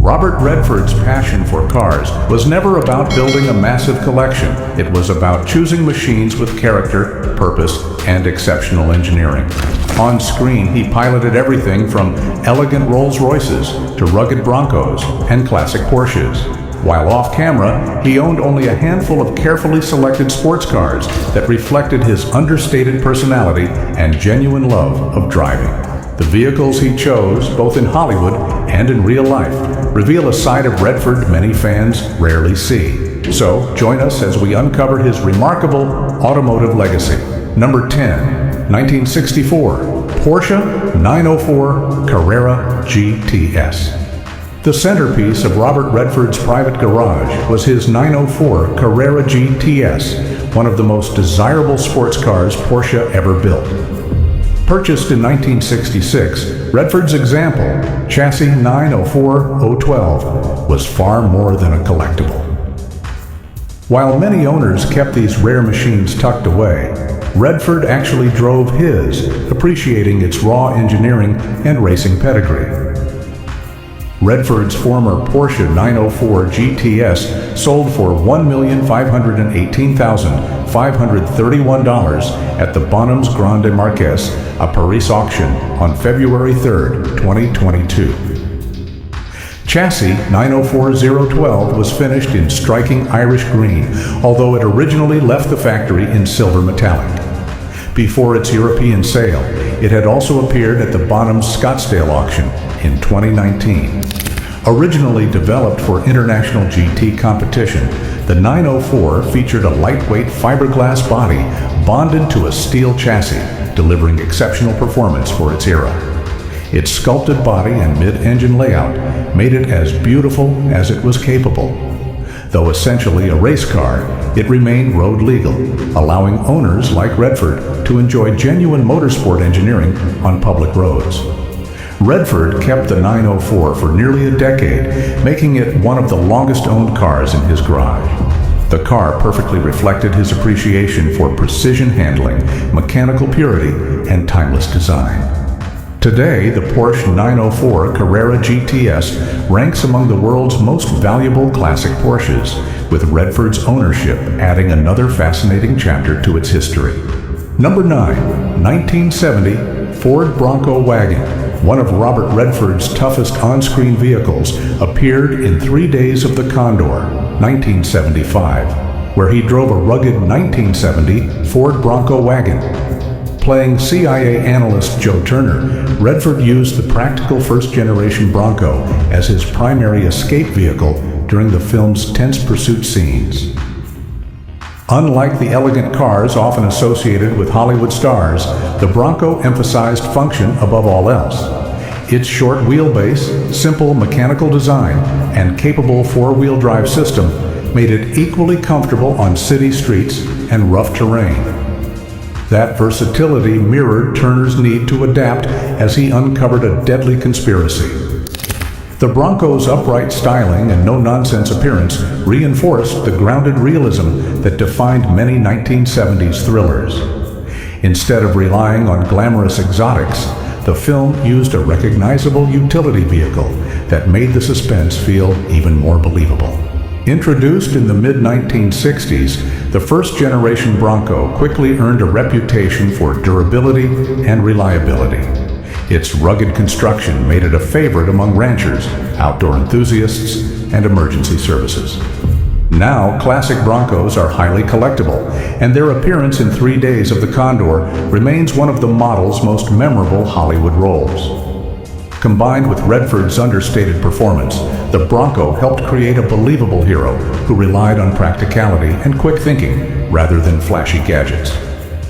Robert Redford's passion for cars was never about building a massive collection. It was about choosing machines with character, purpose, and exceptional engineering. On screen, he piloted everything from elegant Rolls-Royces to rugged Broncos and classic Porsches. While off camera, he owned only a handful of carefully selected sports cars that reflected his understated personality and genuine love of driving. The vehicles he chose, both in Hollywood and in real life, reveal a side of Redford many fans rarely see. So, join us as we uncover his remarkable automotive legacy. Number 10, 1964, Porsche 904 Carrera GTS. The centerpiece of Robert Redford's private garage was his 904 Carrera GTS, one of the most desirable sports cars Porsche ever built. Purchased in 1966, Redford's example, chassis 904012, was far more than a collectible. While many owners kept these rare machines tucked away, Redford actually drove his, appreciating its raw engineering and racing pedigree. Redford's former Porsche 904 GTS sold for $1,518,531 at the Bonhams Grande Marques, a Paris auction, on February 3, 2022. Chassis 904012 was finished in striking Irish green, although it originally left the factory in silver metallic. Before its European sale, it had also appeared at the Bonhams Scottsdale auction in 2019. Originally developed for international GT competition, the 904 featured a lightweight fiberglass body bonded to a steel chassis, delivering exceptional performance for its era. Its sculpted body and mid-engine layout made it as beautiful as it was capable. Though essentially a race car, it remained road legal, allowing owners like Redford to enjoy genuine motorsport engineering on public roads. Redford kept the 904 for nearly a decade, making it one of the longest-owned cars in his garage. The car perfectly reflected his appreciation for precision handling, mechanical purity, and timeless design. Today, the Porsche 904 Carrera GTS ranks among the world's most valuable classic Porsches, with Redford's ownership adding another fascinating chapter to its history. Number 9, 1970 Ford Bronco wagon, one of Robert Redford's toughest on-screen vehicles, appeared in 3 Days of the Condor, 1975, where he drove a rugged 1970 Ford Bronco wagon. Playing CIA analyst Joe Turner, Redford used the practical first-generation Bronco as his primary escape vehicle during the film's tense pursuit scenes. Unlike the elegant cars often associated with Hollywood stars, the Bronco emphasized function above all else. Its short wheelbase, simple mechanical design, and capable four-wheel drive system made it equally comfortable on city streets and rough terrain. That versatility mirrored Turner's need to adapt as he uncovered a deadly conspiracy. The Bronco's upright styling and no-nonsense appearance reinforced the grounded realism that defined many 1970s thrillers. Instead of relying on glamorous exotics, the film used a recognizable utility vehicle that made the suspense feel even more believable. Introduced in the mid-1960s, the first-generation Bronco quickly earned a reputation for durability and reliability. Its rugged construction made it a favorite among ranchers, outdoor enthusiasts, and emergency services. Now, classic Broncos are highly collectible, and their appearance in 3 Days of the Condor remains one of the model's most memorable Hollywood roles. Combined with Redford's understated performance, the Bronco helped create a believable hero who relied on practicality and quick thinking rather than flashy gadgets.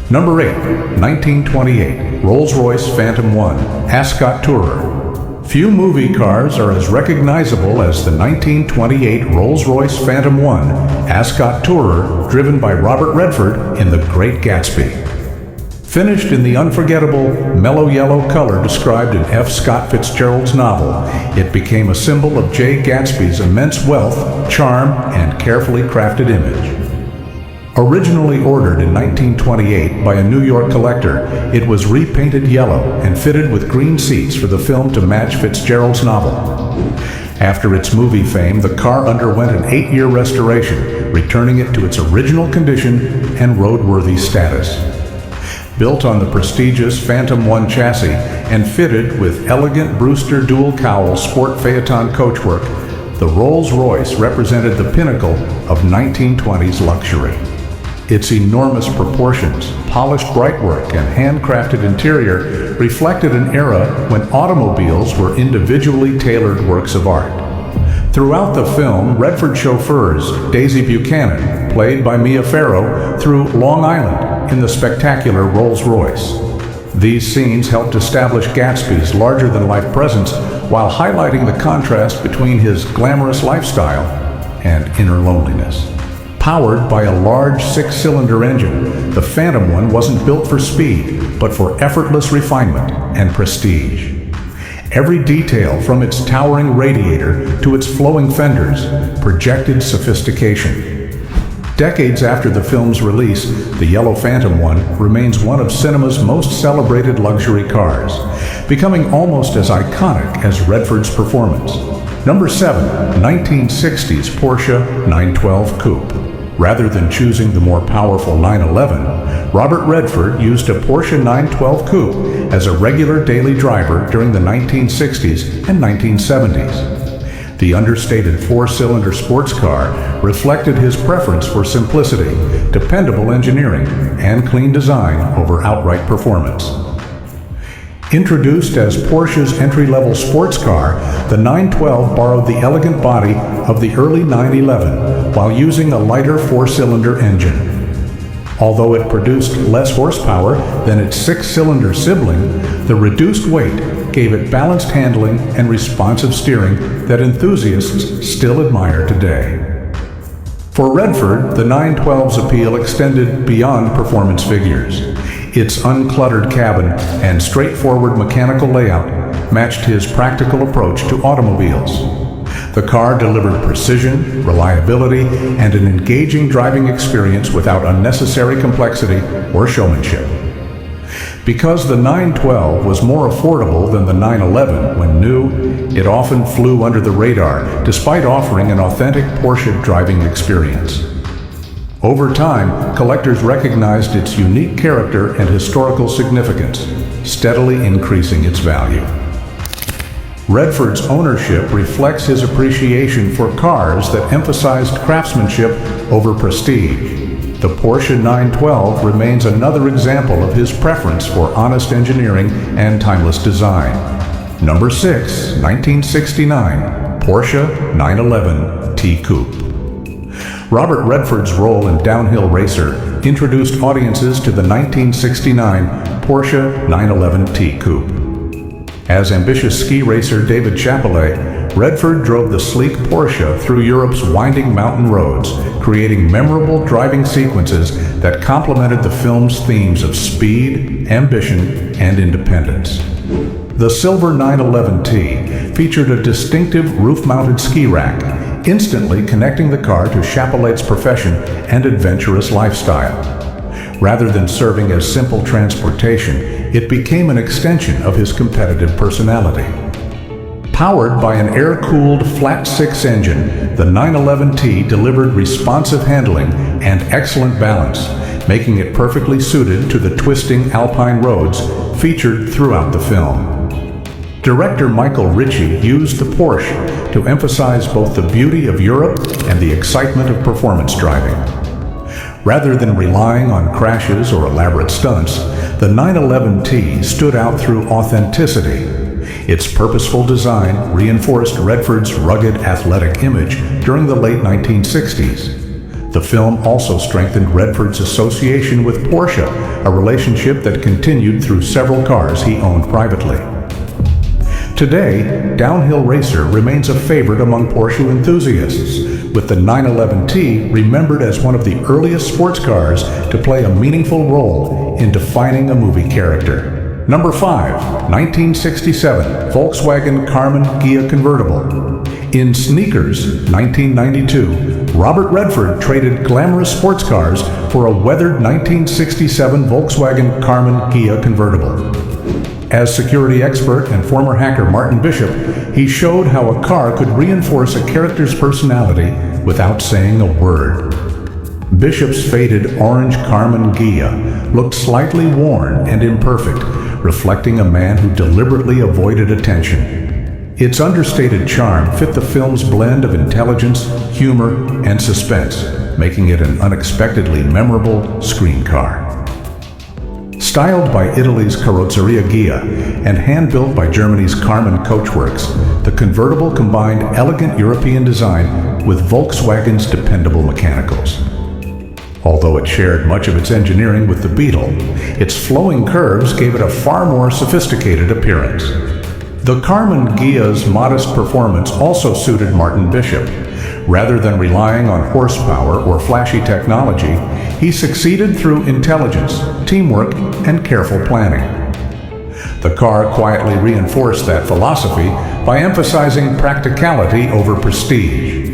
Number 8, 1928, Rolls-Royce Phantom 1 Ascot Tourer. Few movie cars are as recognizable as the 1928 Rolls-Royce Phantom 1 Ascot Tourer, driven by Robert Redford in The Great Gatsby. Finished in the unforgettable mellow yellow color described in F. Scott Fitzgerald's novel, it became a symbol of J. Gatsby's immense wealth, charm, and carefully crafted image. Originally ordered in 1928 by a New York collector, it was repainted yellow and fitted with green seats for the film to match Fitzgerald's novel. After its movie fame, the car underwent an 8-year restoration, returning it to its original condition and roadworthy status. Built on the prestigious Phantom 1 chassis and fitted with elegant Brewster dual-cowl sport phaeton coachwork, the Rolls-Royce represented the pinnacle of 1920s luxury. Its enormous proportions, polished brightwork, and handcrafted interior reflected an era when automobiles were individually tailored works of art. Throughout the film, Redford chauffeurs Daisy Buchanan, played by Mia Farrow, through Long Island in the spectacular Rolls-Royce. These scenes helped establish Gatsby's larger-than-life presence while highlighting the contrast between his glamorous lifestyle and inner loneliness. Powered by a large 6-cylinder engine, the Phantom 1 wasn't built for speed, but for effortless refinement and prestige. Every detail, from its towering radiator to its flowing fenders, projected sophistication. Decades after the film's release, the yellow Phantom 1 remains one of cinema's most celebrated luxury cars, becoming almost as iconic as Redford's performance. Number 7. 1960s Porsche 912 Coupe. Rather than choosing the more powerful 911, Robert Redford used a Porsche 912 Coupe as a regular daily driver during the 1960s and 1970s. The understated 4-cylinder sports car reflected his preference for simplicity, dependable engineering, and clean design over outright performance. Introduced as Porsche's entry-level sports car, the 912 borrowed the elegant body of the early 911 while using a lighter 4-cylinder engine. Although it produced less horsepower than its 6-cylinder sibling, the reduced weight gave it balanced handling and responsive steering that enthusiasts still admire today. For Redford, the 912's appeal extended beyond performance figures. Its uncluttered cabin and straightforward mechanical layout matched his practical approach to automobiles. The car delivered precision, reliability, and an engaging driving experience without unnecessary complexity or showmanship. Because the 912 was more affordable than the 911 when new, it often flew under the radar despite offering an authentic Porsche driving experience. Over time, collectors recognized its unique character and historical significance, steadily increasing its value. Redford's ownership reflects his appreciation for cars that emphasized craftsmanship over prestige. The Porsche 912 remains another example of his preference for honest engineering and timeless design. Number 6, 1969, Porsche 911 T Coupe. Robert Redford's role in Downhill Racer introduced audiences to the 1969 Porsche 911 T Coupe. As ambitious ski racer David Chapelet, Redford drove the sleek Porsche through Europe's winding mountain roads, creating memorable driving sequences that complemented the film's themes of speed, ambition, and independence. The silver 911T featured a distinctive roof-mounted ski rack, instantly connecting the car to Chapelet's profession and adventurous lifestyle. Rather than serving as simple transportation, it became an extension of his competitive personality. Powered by an air-cooled flat-six engine, the 911T delivered responsive handling and excellent balance, making it perfectly suited to the twisting alpine roads featured throughout the film. Director Michael Ritchie used the Porsche to emphasize both the beauty of Europe and the excitement of performance driving. Rather than relying on crashes or elaborate stunts, the 911T stood out through authenticity. Its purposeful design reinforced Redford's rugged athletic image during the late 1960s. The film also strengthened Redford's association with Porsche, a relationship that continued through several cars he owned privately. Today, Downhill Racer remains a favorite among Porsche enthusiasts, with the 911T remembered as one of the earliest sports cars to play a meaningful role in defining a movie character. Number 5, 1967 Volkswagen Karmann Ghia convertible. In Sneakers, 1992, Robert Redford traded glamorous sports cars for a weathered 1967 Volkswagen Karmann Ghia convertible. As security expert and former hacker Martin Bishop, he showed how a car could reinforce a character's personality without saying a word. Bishop's faded orange Carmen Ghia looked slightly worn and imperfect, reflecting a man who deliberately avoided attention. Its understated charm fit the film's blend of intelligence, humor, and suspense, making it an unexpectedly memorable screen car. Styled by Italy's Carrozzeria Ghia and hand-built by Germany's Karmann Coachworks, the convertible combined elegant European design with Volkswagen's dependable mechanicals. Although it shared much of its engineering with the Beetle, its flowing curves gave it a far more sophisticated appearance. The Karmann Ghia's modest performance also suited Martin Bishop. Rather than relying on horsepower or flashy technology, he succeeded through intelligence, teamwork, and careful planning. The car quietly reinforced that philosophy by emphasizing practicality over prestige.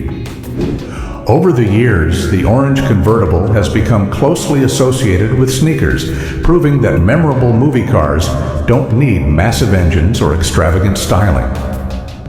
Over the years, the orange convertible has become closely associated with sneakers, proving that memorable movie cars don't need massive engines or extravagant styling.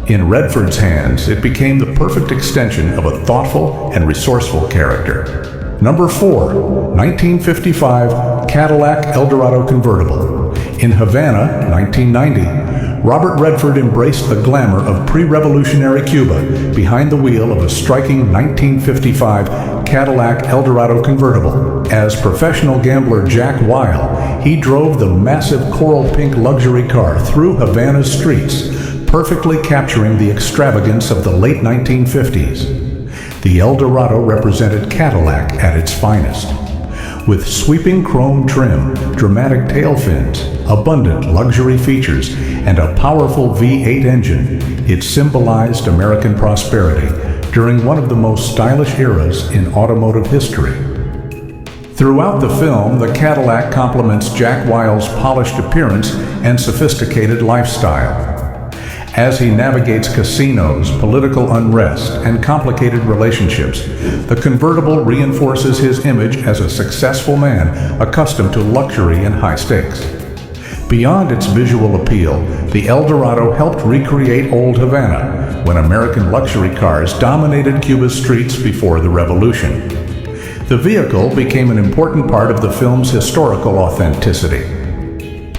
In Redford's hands, it became the perfect extension of a thoughtful and resourceful character. Number 4, 1955 Cadillac Eldorado convertible. In Havana, 1990, Robert Redford embraced the glamour of pre-revolutionary Cuba behind the wheel of a striking 1955 Cadillac Eldorado convertible. As professional gambler Jack Weil, he drove the massive coral pink luxury car through Havana's streets, perfectly capturing the extravagance of the late 1950s. The Eldorado represented Cadillac at its finest. With sweeping chrome trim, dramatic tail fins, abundant luxury features, and a powerful V8 engine, it symbolized American prosperity during one of the most stylish eras in automotive history. Throughout the film, the Cadillac complements Jack Weil's polished appearance and sophisticated lifestyle. As he navigates casinos, political unrest, and complicated relationships, the convertible reinforces his image as a successful man accustomed to luxury and high stakes. Beyond its visual appeal, the Eldorado helped recreate old Havana, when American luxury cars dominated Cuba's streets before the revolution. The vehicle became an important part of the film's historical authenticity.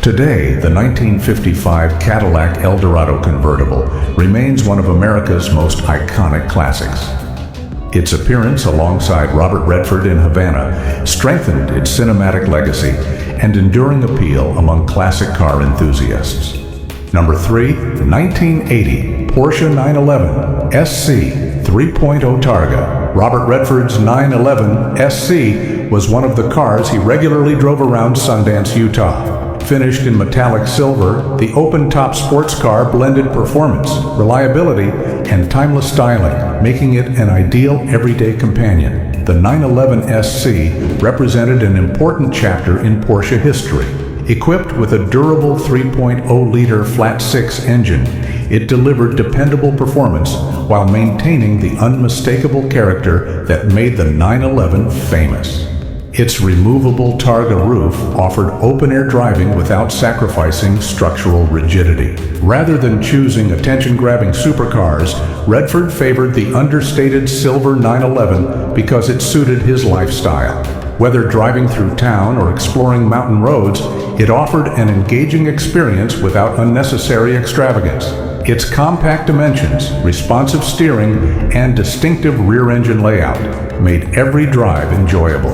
Today, the 1955 Cadillac Eldorado convertible remains one of America's most iconic classics. Its appearance alongside Robert Redford in Havana strengthened its cinematic legacy and enduring appeal among classic car enthusiasts. Number 3, 1980 Porsche 911 SC 3.0 Targa. Robert Redford's 911 SC was one of the cars he regularly drove around Sundance, Utah. Finished in metallic silver, the open-top sports car blended performance, reliability, and timeless styling, making it an ideal everyday companion. The 911 SC represented an important chapter in Porsche history. Equipped with a durable 3.0-liter flat-six engine, it delivered dependable performance while maintaining the unmistakable character that made the 911 famous. Its removable Targa roof offered open-air driving without sacrificing structural rigidity. Rather than choosing attention-grabbing supercars, Redford favored the understated silver 911 because it suited his lifestyle. Whether driving through town or exploring mountain roads, it offered an engaging experience without unnecessary extravagance. Its compact dimensions, responsive steering, and distinctive rear-engine layout made every drive enjoyable.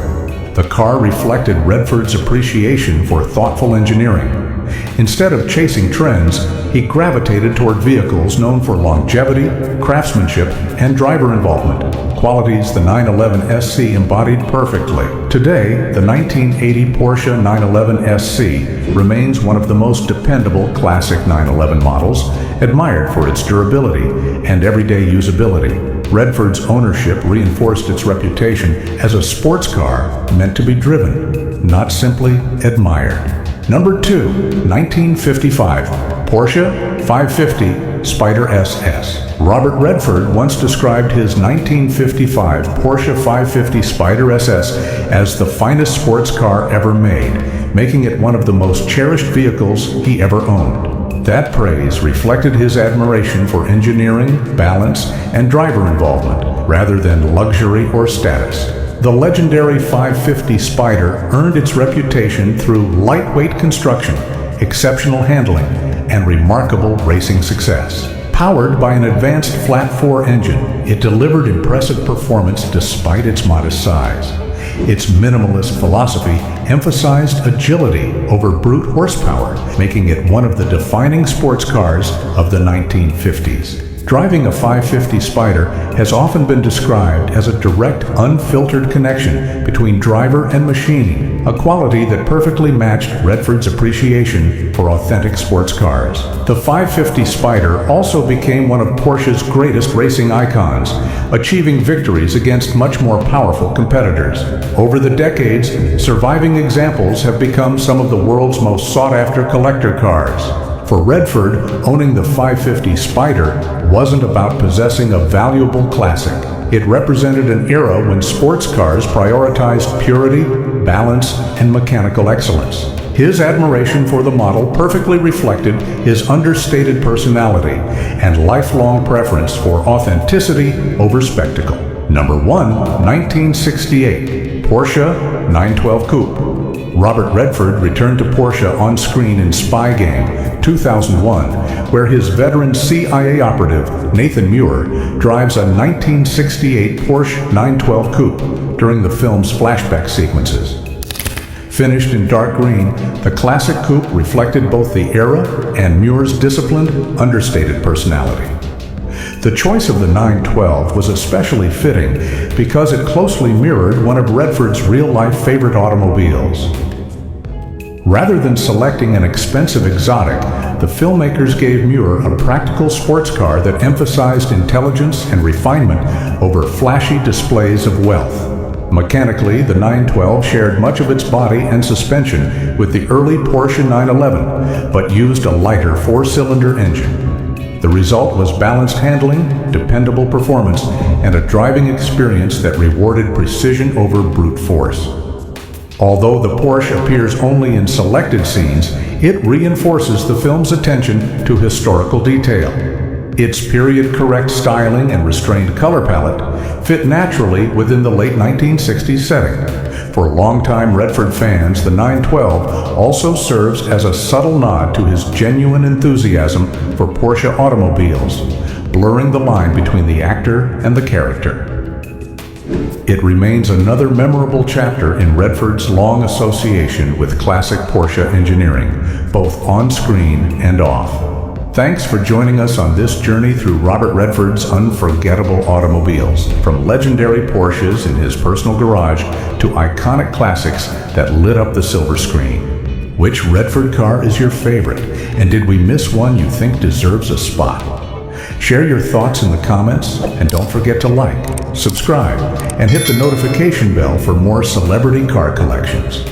The car reflected Redford's appreciation for thoughtful engineering. Instead of chasing trends, he gravitated toward vehicles known for longevity, craftsmanship, and driver involvement, qualities the 911 SC embodied perfectly. Today, the 1980 Porsche 911 SC remains one of the most dependable classic 911 models, admired for its durability and everyday usability. Redford's ownership reinforced its reputation as a sports car meant to be driven, not simply admired. Number 2, 1955 Porsche 550 Spyder SS. Robert Redford once described his 1955 Porsche 550 Spider SS as the finest sports car ever made, making it one of the most cherished vehicles he ever owned. That praise reflected his admiration for engineering, balance, and driver involvement, rather than luxury or status. The legendary 550 Spider earned its reputation through lightweight construction, exceptional handling, and remarkable racing success. Powered by an advanced flat-4 engine, it delivered impressive performance despite its modest size. Its minimalist philosophy emphasized agility over brute horsepower, making it one of the defining sports cars of the 1950s. Driving a 550 Spider has often been described as a direct, unfiltered connection between driver and machine, a quality that perfectly matched Redford's appreciation for authentic sports cars. The 550 Spider also became one of Porsche's greatest racing icons, achieving victories against much more powerful competitors. Over the decades, surviving examples have become some of the world's most sought-after collector cars. For Redford, owning the 550 Spider wasn't about possessing a valuable classic. It represented an era when sports cars prioritized purity, balance, and mechanical excellence. His admiration for the model perfectly reflected his understated personality and lifelong preference for authenticity over spectacle. Number 1, 1968, Porsche 912 Coupe. Robert Redford returned to Porsche on screen in Spy Game 2001, where his veteran CIA operative, Nathan Muir, drives a 1968 Porsche 912 Coupe during the film's flashback sequences. Finished in dark green, the classic coupe reflected both the era and Muir's disciplined, understated personality. The choice of the 912 was especially fitting because it closely mirrored one of Redford's real-life favorite automobiles. Rather than selecting an expensive exotic, the filmmakers gave Muir a practical sports car that emphasized intelligence and refinement over flashy displays of wealth. Mechanically, the 912 shared much of its body and suspension with the early Porsche 911, but used a lighter 4-cylinder engine. The result was balanced handling, dependable performance, and a driving experience that rewarded precision over brute force. Although the Porsche appears only in selected scenes, it reinforces the film's attention to historical detail. Its period-correct styling and restrained color palette fit naturally within the late 1960s setting. For longtime Redford fans, the 912 also serves as a subtle nod to his genuine enthusiasm for Porsche automobiles, blurring the line between the actor and the character. It remains another memorable chapter in Redford's long association with classic Porsche engineering, both on screen and off. Thanks for joining us on this journey through Robert Redford's unforgettable automobiles, from legendary Porsches in his personal garage to iconic classics that lit up the silver screen. Which Redford car is your favorite, and did we miss one you think deserves a spot? Share your thoughts in the comments, and don't forget to like, subscribe, and hit the notification bell for more celebrity car collections.